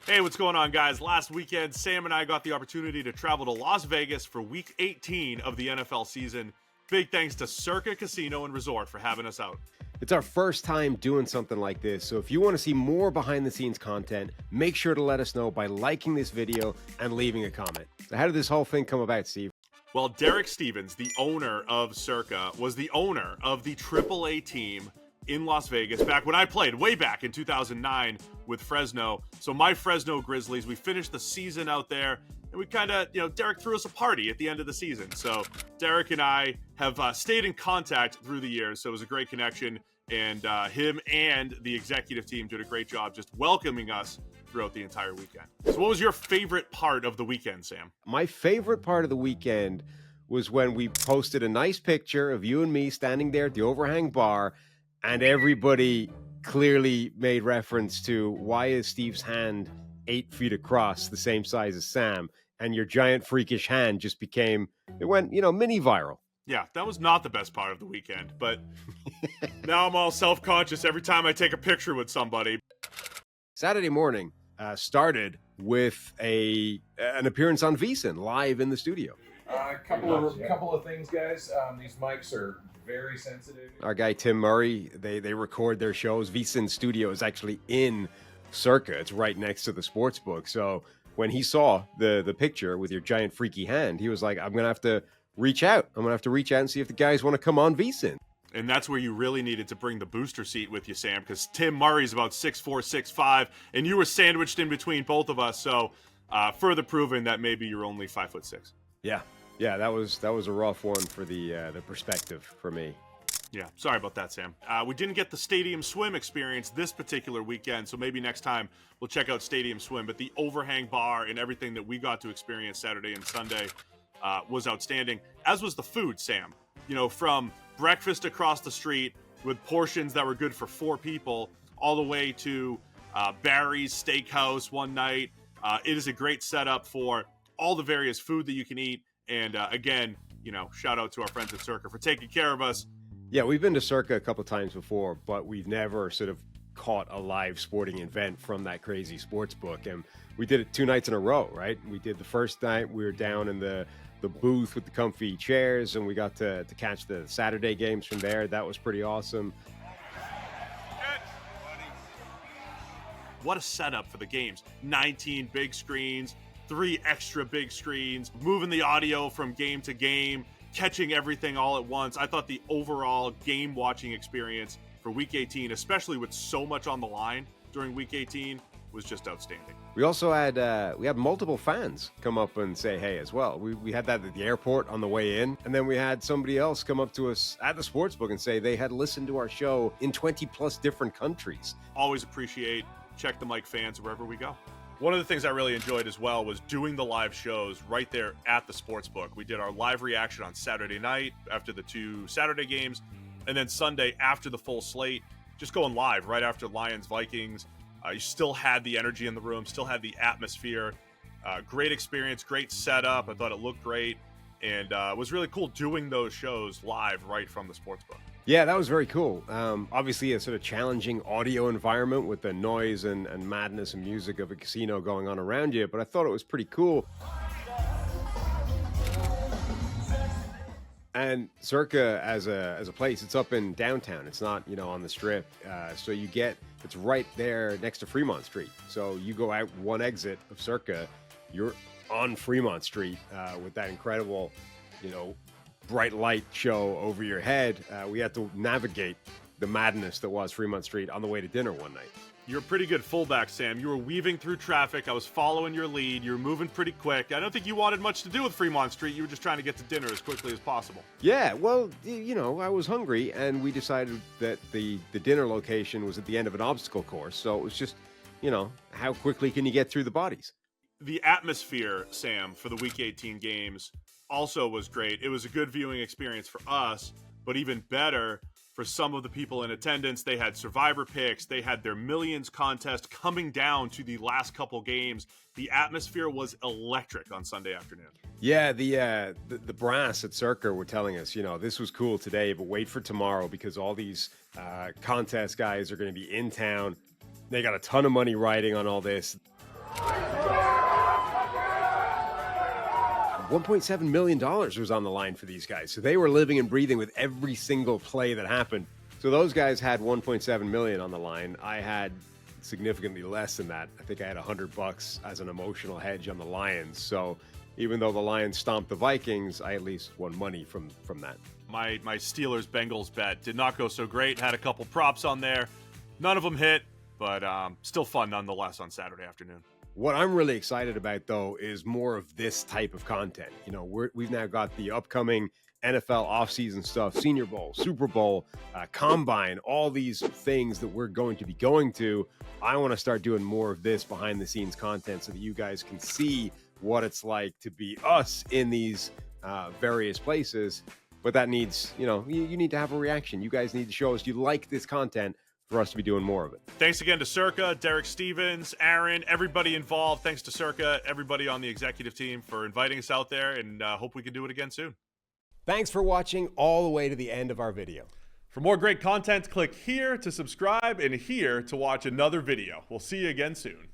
Hey, what's going on, guys? Last weekend, Sam and I got the opportunity to travel to Las Vegas for week 18 of the NFL season. Big thanks to Circa Casino and Resort for having us out. It's our first time doing something like this, so if you want to see more behind the scenes content, make sure to let us know by liking this video and leaving a comment. So how did this whole thing come about, Steve? Well, Derek Stevens, the owner of Circa, was the owner of the AAA team in Las Vegas back when I played way back in 2009 with Fresno. So my Fresno Grizzlies, we finished the season out there, and we kind of, Derek threw us a party at the end of the season. So Derek and I have stayed in contact through the years, so it was a great connection, and him and the executive team did a great job just welcoming us throughout the entire weekend. So what was your favorite part of the weekend, Sam? My favorite part of the weekend was when we posted a nice picture of you and me standing there at the overhang bar, and everybody clearly made reference to why is Steve's hand 8 feet across, the same size as Sam, and your giant freakish hand just became, it went, mini viral. Yeah, that was not the best part of the weekend, but now I'm all self-conscious every time I take a picture with somebody. Saturday morning started with an appearance on VSiN live in the studio. Couple of things, guys. These mics are very sensitive. Our guy Tim Murray, they record their shows. VSiN studio is actually in Circa. It's right next to the sportsbook. So when he saw the picture with your giant freaky hand, he was like, I'm gonna have to reach out. And see if the guys want to come on VSiN. And that's where you really needed to bring the booster seat with you, Sam, because Tim Murray's about 6'4", 6'5", and you were sandwiched in between both of us. So further proving that maybe you're only 5'6". Yeah, that was a rough one for the perspective for me. Yeah, sorry about that, Sam. We didn't get the Stadium Swim experience this particular weekend, so maybe next time we'll check out Stadium Swim. But the overhang bar and everything that we got to experience Saturday and Sunday was outstanding, as was the food, Sam. From breakfast across the street with portions that were good for 4 people, all the way to Barry's Steakhouse one night. It is a great setup for all the various food that you can eat. And again, shout out to our friends at Circa for taking care of us. Yeah, we've been to Circa a couple times before, but we've never sort of caught a live sporting event from that crazy sports book. And we did it 2 nights in a row, right? We did the first night, we were down in the booth with the comfy chairs, and we got to catch the Saturday games from there. That was pretty awesome. What a setup for the games. 19 big screens, 3 extra big screens, moving the audio from game to game, catching everything all at once. I thought the overall game watching experience for week 18, especially with so much on the line during week 18, was just outstanding. We also had multiple fans come up and say hey as well. We had that at the airport on the way in, and then we had somebody else come up to us at the sportsbook and say they had listened to our show in 20 plus different countries. Always appreciate Check the Mic fans wherever we go. One of the things I really enjoyed as well was doing the live shows right there at the sportsbook. We did our live reaction on Saturday night after the 2 Saturday games, and then Sunday after the full slate, just going live right after Lions-Vikings. You still had the energy in the room, still had the atmosphere. Great experience, great setup. I thought it looked great, and it was really cool doing those shows live right from the sportsbook. Yeah, that was very cool. Obviously, a sort of challenging audio environment with the noise and madness and music of a casino going on around you, but I thought it was pretty cool. And Circa as a place, it's up in downtown. It's not, on the strip. So it's right there next to Fremont Street. So you go out one exit of Circa, you're on Fremont Street with that incredible, bright light show over your head. We had to navigate the madness that was Fremont Street on the way to dinner one night. You're a pretty good fullback, Sam. You were weaving through traffic. I was following your lead. You were moving pretty quick. I don't think you wanted much to do with Fremont Street. You were just trying to get to dinner as quickly as possible. Yeah, well, I was hungry, and we decided that the dinner location was at the end of an obstacle course. So it was just, how quickly can you get through the bodies? The atmosphere, Sam, for the Week 18 games also was great. It was a good viewing experience for us, but even better for some of the people in attendance. They had survivor picks. They had their Millions contest coming down to the last couple games. The atmosphere was electric on Sunday afternoon. Yeah, the brass at Circa were telling us, this was cool today, but wait for tomorrow because all these contest guys are going to be in town. They got a ton of money riding on all this. $1.7 million was on the line for these guys. So they were living and breathing with every single play that happened. So those guys had $1.7 million on the line. I had significantly less than that. I think I had $100 as an emotional hedge on the Lions. So even though the Lions stomped the Vikings, I at least won money from that. My Steelers-Bengals bet did not go so great. Had a couple props on there. None of them hit, but still fun nonetheless on Saturday afternoon. What I'm really excited about, though, is more of this type of content. You know, we've now got the upcoming NFL offseason stuff, Senior Bowl, Super Bowl, Combine, all these things that we're going to be going to. I want to start doing more of this behind-the-scenes content so that you guys can see what it's like to be us in these various places. But that needs, you know, you need to have a reaction. You guys need to show us you like this content for us to be doing more of it. Thanks again to Circa, Derek Stevens, Aaron, everybody involved. Thanks to Circa, everybody on the executive team for inviting us out there, and hope we can do it again soon. Thanks for watching all the way to the end of our video. For more great content, click here to subscribe and here to watch another video. We'll see you again soon.